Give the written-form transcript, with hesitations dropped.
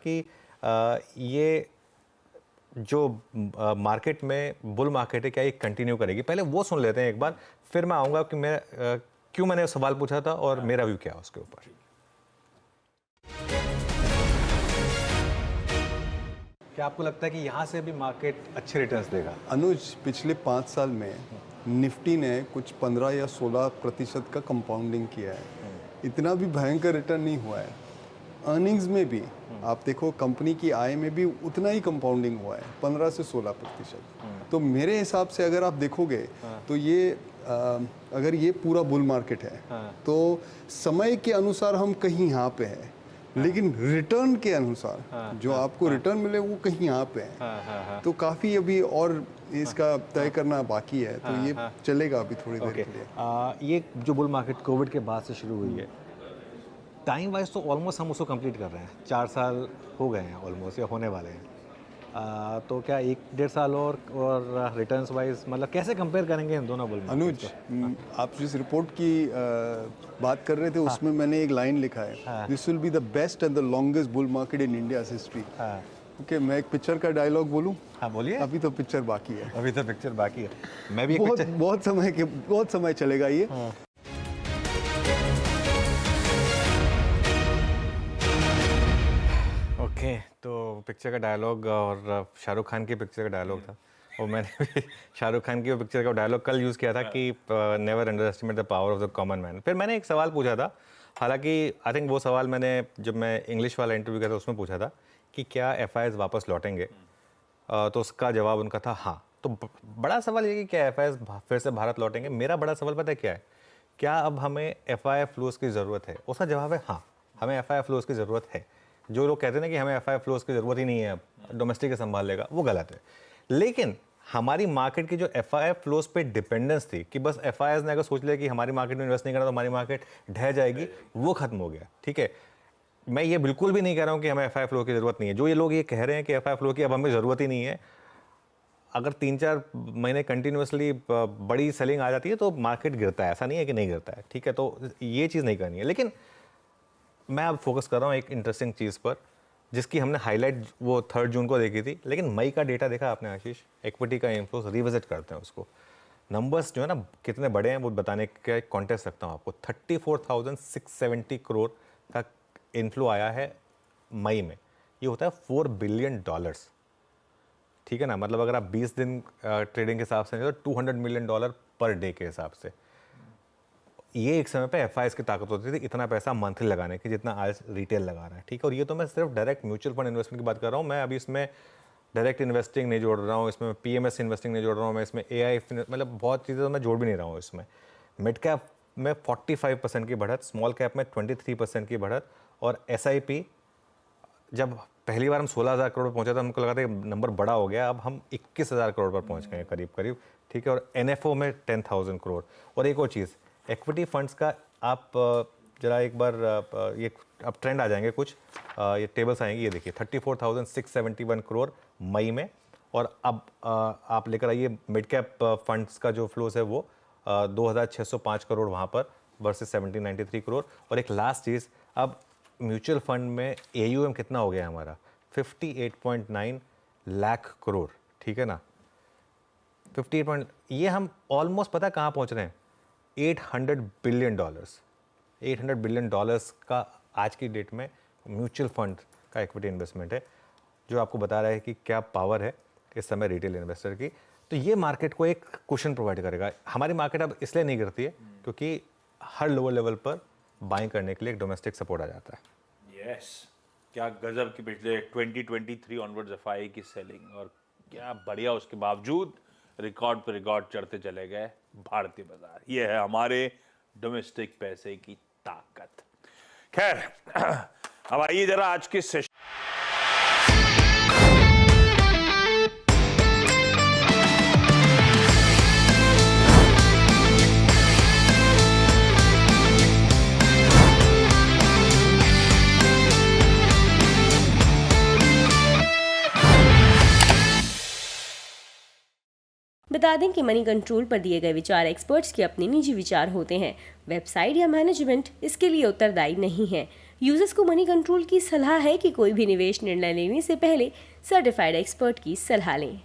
कि ये जो मार्केट में बुल मार्केट है क्या ये कंटिन्यू करेगी? पहले वो सुन लेते हैं एक बार, फिर मैं आऊँगा कि मैं क्यों मैंने सवाल पूछा था और मेरा व्यू क्या है उसके ऊपर। क्या आपको लगता है कि यहाँ से भी मार्केट अच्छे रिटर्न्स देगा? अनुज, पिछले 5 साल में निफ्टी ने कुछ 15 या 16% का कंपाउंडिंग किया है। इतना भी भयंकर रिटर्न नहीं हुआ है। अर्निंग्स में भी आप देखो, कंपनी की आय में भी उतना ही कंपाउंडिंग हुआ है, 15 से 16%। तो मेरे हिसाब से अगर आप देखोगे तो ये अगर ये पूरा बुल मार्केट है तो समय के अनुसार हम कहीं यहाँ पे हैं, लेकिन रिटर्न के अनुसार जो आपको रिटर्न मिले वो कहीं यहाँ पे है। तो काफ़ी अभी और इसका तय करना बाकी है, तो ये चलेगा अभी थोड़ी देर के लिए। ये जो बुल मार्केट कोविड के बाद से शुरू हुई है, टाइम वाइज तो ऑलमोस्ट हम उसको कंप्लीट कर रहे हैं। 4 साल हो गए हैं ऑलमोस्ट, या होने वाले हैं। तो क्या 1-1.5 साल और रिटर्न्स वाइज मतलब कैसे कंपेयर करेंगे इन दोनों बुल मार्केट? अनुज, आप जिस रिपोर्ट की बात कर रहे थे उसमें मैंने एक लाइन लिखा है, this will be the best and the longest bull market in India's history. Okay, मैं एक पिक्चर का डायलॉग बोलूं? हाँ बोलिए। अभी तो पिक्चर बाकी है। अभी तो पिक्चर बाकी है। मैं भी बहुत समय चलेगा ये। ओके, तो पिक्चर का डायलॉग और शाहरुख खान की पिक्चर का डायलॉग था, और मैंने भी शाहरुख खान की वो पिक्चर का डायलॉग कल यूज़ किया था कि never under estimate the power of the common man. फिर मैंने एक सवाल पूछा था, हालांकि आई थिंक वो सवाल मैंने जब मैं इंग्लिश वाला इंटरव्यू किया था उसमें पूछा था कि क्या FIIs वापस लौटेंगे, तो उसका जवाब उनका था हाँ। तो बड़ा सवाल ये कि क्या FIIs फिर से भारत लौटेंगे? मेरा बड़ा सवाल पता है क्या है, क्या अब हमें FII फ्लोज की ज़रूरत है? उसका जवाब है हाँ, हमें FII फ्लोज की ज़रूरत है। जो लोग कहते हैं ना कि हमें FII फ्लोज की ज़रूरत ही नहीं है, अब डोमेस्टिक के संभाल लेगा, वो गलत है। लेकिन हमारी मार्केट की जो FII फ्लोज पे डिपेंडेंस थी कि बस FIIs ने अगर सोच लिया कि हमारी मार्केट में इन्वेस्ट नहीं करना तो हमारी मार्केट ढह जाएगी, वो खत्म हो गया। ठीक है, मैं ये बिल्कुल भी नहीं कह रहा हूँ कि हमें FII फ्लो की ज़रूरत नहीं है। जो ये लोग ये कह रहे हैं कि FII फ्लो की अब हमें ज़रूरत ही नहीं है, अगर 3-4 महीने कंटिन्यूसली बड़ी सेलिंग आ जाती है तो मार्केट गिरता है, ऐसा नहीं है कि नहीं गिरता है। ठीक है, तो ये चीज़ नहीं करनी है। लेकिन मैं अब फोकस कर रहा हूँ एक इंटरेस्टिंग चीज़ पर, जिसकी हमने हाईलाइट वो 3 जून को देखी थी, लेकिन मई का डेटा देखा आपने आशीष? इक्विटी का इन्फ्लोस रिविजिट करते हैं उसको, नंबर्स जो है ना कितने बड़े हैं वो बताने का एक कॉन्टेस्ट रखता हूँ आपको। 34,670 करोड़ का इन्फ्लो आया है मई में, ये होता है $4 बिलियन। ठीक है ना, मतलब अगर आप 20 दिन ट्रेडिंग के हिसाब से तो $200 मिलियन पर डे के हिसाब से। ये एक समय पे FIIs की ताकत होती थी इतना पैसा मंथली लगाने की जितना आज रिटेल लगा रहा है। ठीक है, और ये तो मैं सिर्फ डायरेक्ट म्यूचुअल फंड इन्वेस्टमेंट की बात कर रहा हूँ। मैं अभी इसमें डायरेक्ट इन्वेस्टिंग नहीं जोड़ रहा हूँ, इसमें PMS इन्वेस्टिंग नहीं जोड़ रहा हूँ, मैं इसमें AI मतलब बहुत चीज़ें तो मैं जोड़ भी नहीं रहा हूँ इसमें। मिड कैप में 45% की बढ़त, स्मॉल कैप में 23% की बढ़त, और SIP जब पहली बार हम 16,000 करोड़ पर पहुंचा था हमको लगा था कि नंबर बड़ा हो गया, अब हम 21,000 करोड़ पर पहुंच गए करीब करीब। ठीक है, और NFO में 10,000 करोड़। और एक और चीज़, इक्विटी फंड्स का आप जरा एक बार ये अब ट्रेंड आ जाएंगे कुछ, ये टेबल्स आएंगी, ये देखिए 34,671 करोड़ मई में, और अब आप लेकर आइए मिड कैप फंड्स का जो फ्लोस है वो 2,605 करोड़ वहाँ पर वर्सेस 1,793 करोड़। और एक लास्ट चीज़, अब म्यूचुअल फंड में AUM कितना हो गया हमारा? 58.9 लाख करोड़। ठीक है ना, 58 ये हम ऑलमोस्ट पता कहाँ पहुँच रहे हैं? $800 बिलियन। $800 बिलियन का आज की डेट में म्यूचुअल फंड का इक्विटी इन्वेस्टमेंट है, जो आपको बता रहा है कि क्या पावर है इस समय रिटेल इन्वेस्टर की। तो ये मार्केट को एक कुशन प्रोवाइड करेगा। हमारी मार्केट अब इसलिए नहीं गिरती है क्योंकि हर लोअर लेवल पर बाइंग करने के लिए एक डोमेस्टिक सपोर्ट आ जाता है। यस, क्या गजब की पिछले 2023 ऑनवर्ड्स FII की सेलिंग, और क्या बढ़िया उसके बावजूद रिकॉर्ड पर रिकॉर्ड चढ़ते चले गए भारतीय बाजार। ये है हमारे डोमेस्टिक पैसे की ताकत। खैर, अब आइए जरा आज के सेशन। बता दें कि मनी कंट्रोल पर दिए गए विचार एक्सपर्ट्स के अपने निजी विचार होते हैं। वेबसाइट या मैनेजमेंट इसके लिए उत्तरदायी नहीं है। यूजर्स को मनी कंट्रोल की सलाह है कि कोई भी निवेश निर्णय लेने से पहले सर्टिफाइड एक्सपर्ट की सलाह लें।